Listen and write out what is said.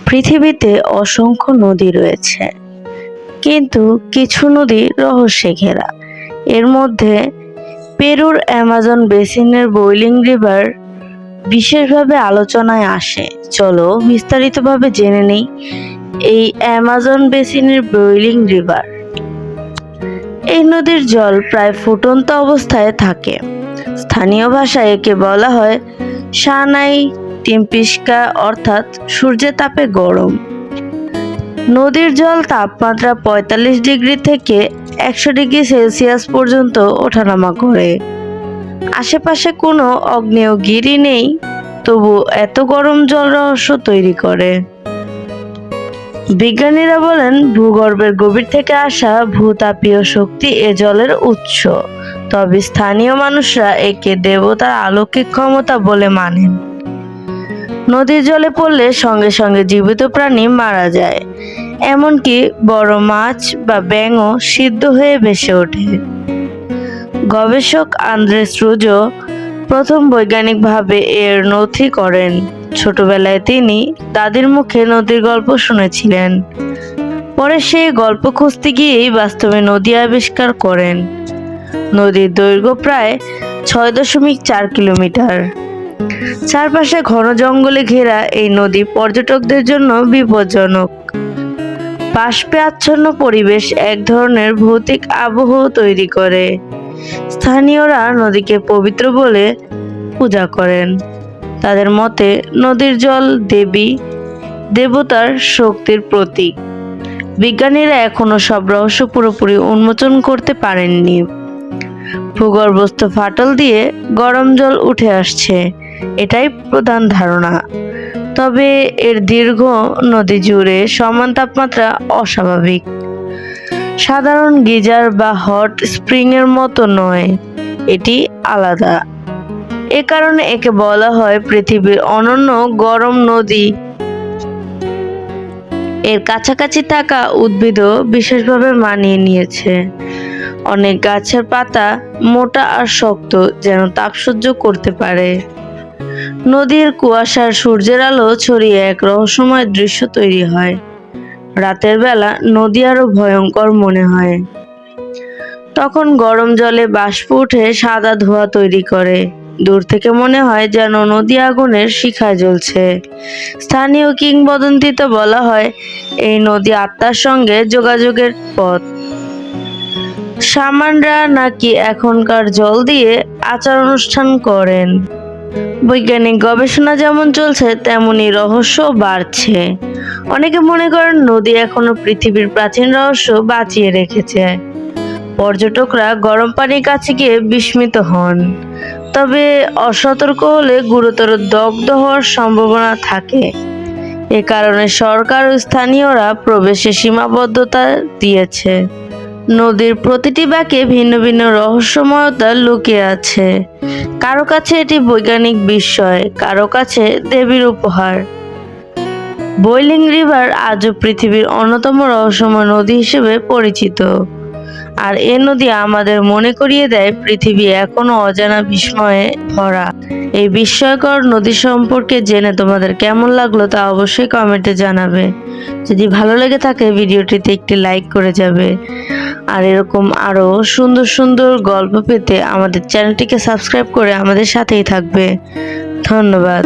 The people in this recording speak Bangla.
পৃথিবীতে অসংখ্য নদী রয়েছে, কিন্তু কিছু নদী রহস্যে ঘেরা। এর মধ্যে পেরুর অ্যামাজন বেসিনের বোইলিং রিভার বিশেষভাবে আলোচনায় আসে। চলো বিস্তারিতভাবে জেনে নেই এই অ্যামাজন বেসিনের বোইলিং রিভার। এই নদীর জল প্রায় ফুটন্ত অবস্থায় থাকে। স্থানীয় ভাষায় একে বলা হয় সানাই টিম্পিস্কা, অর্থাৎ সূর্যের তাপে গরম। নদীর জল তাপমাত্রা ৪৫ ডিগ্রি থেকে ১০০ ডিগ্রি সেলসিয়াস পর্যন্ত ওঠানামা করে। আশেপাশে কোনো আগ্নেয়গিরি নেই, তবু এত গরম জল রহস্য তৈরি করে। বিজ্ঞানীরা বলেন ভূগর্ভের গভীর থেকে আসা ভূতাপীয় শক্তি এ জলের উৎস। তবে স্থানীয় মানুষরা একে দেবতার অলৌকিক ক্ষমতা বলে মানেন। নদীর জলে পড়লে সঙ্গে সঙ্গে জীবিত প্রাণী মারা যায়, এমনকি বড় মাছ বা ব্যাঙও সিদ্ধ হয়ে ভেসে ওঠে। গবেষক আন্দ্রেস রুজো প্রথম বৈজ্ঞানিকভাবে এর নথি করেন। ছোটবেলায় তিনি দাদির মুখে নদীর গল্প শুনেছিলেন। পরে সেই গল্প খুঁজতে গিয়েই বাস্তবে নদী আবিষ্কার করেন। নদীর দৈর্ঘ্য প্রায় ৬.৪ কিলোমিটার। চারপাশে ঘন জঙ্গলে ঘেরা এই নদী পর্যটকদের জন্য বিপজ্জনক। বাষ্পে আচ্ছন্ন পরিবেশ এক ধরনের ভৌতিক আবহ তৈরি করে। স্থানীয়রা নদীকে পবিত্র বলে পূজা করেন। তাদের মতে নদীর জল দেবী দেবতার শক্তির প্রতীক। বিজ্ঞানীরা এখনো সব রহস্য পুরোপুরি উন্মোচন করতে পারেননি। ভূগর্ভস্থ ফাটল দিয়ে গরম জল উঠে আসছে, এটাই প্রধান ধারণা। তবে এর দীর্ঘ নদী জুড়ে সমান তাপমাত্রা অস্বাভাবিক। সাধারণ গিজার বা হট স্প্রিং এর মতো নয়, এটি আলাদা। এ কারণে একে বলা হয় পৃথিবীর অনন্য গরম নদী। এর কাছাকাছি থাকা উদ্ভিদও বিশেষভাবে মানিয়ে নিয়েছে। অনেক গাছের পাতা মোটা আর শক্ত, যেন তাপ সহ্য করতে পারে। নদীর কুয়াশার সূর্যের আলো ছড়িয়ে এক রহস্যময় দৃশ্য তৈরি হয়। রাতের বেলা নদী আরো ভয়ঙ্কর মনে হয়। তখন গরম জলে বাষ্প উঠে সাদা ধোঁয়া তৈরি করে। দূর থেকে মনে হয় যেন নদী আগুনের শিখায় জ্বলছে। স্থানীয় কিংবদন্তিতে বলা হয় এই নদী আত্মার সঙ্গে যোগাযোগের পথ। শামানরা নাকি এখনকার জল দিয়ে আচার অনুষ্ঠান করেন। বৈজ্ঞানিক গবেষণা যেমন চলছে, তেমনি রহস্য বাড়ছে। অনেকে মনে করেন নদী এখনো পৃথিবীর প্রাচীন রহস্য বাঁচিয়ে রেখেছে। পর্যটকরা গরম পানির কাছে গিয়ে বিস্মিত হন। তবে অসতর্ক হলে গুরুতর দগ্ধ হওয়ার সম্ভাবনা থাকে। এ কারণে সরকার ও স্থানীয়রা প্রবেশে সীমাবদ্ধতা দিয়েছে। নদীর প্রতিটি বাঁকে ভিন্ন ভিন্ন রহস্যময়তা লুকিয়ে আছে। কারো কাছে এটি বৈজ্ঞানিক বিস্ময়, কারো কাছে দেবীর উপহার। বোইলিং রিভার আজও পৃথিবীর অন্যতম রহস্যময় নদী হিসেবে পরিচিত। আর এ নদী আমাদের মনে করিয়ে দেয় পৃথিবী এখনো অজানা বিস্ময়ে ভরা। এই বিস্ময়কর নদী সম্পর্কে জেনে তোমাদের কেমন লাগলো তা অবশ্যই কমেন্টে জানাবে। যদি ভালো লেগে থাকে ভিডিওটিতে একটি লাইক করে যাবে। আর এরকম আরো সুন্দর সুন্দর গল্প পেতে আমাদের চ্যানেলটিকে সাবস্ক্রাইব করে আমাদের সাথেই থাকবে। ধন্যবাদ।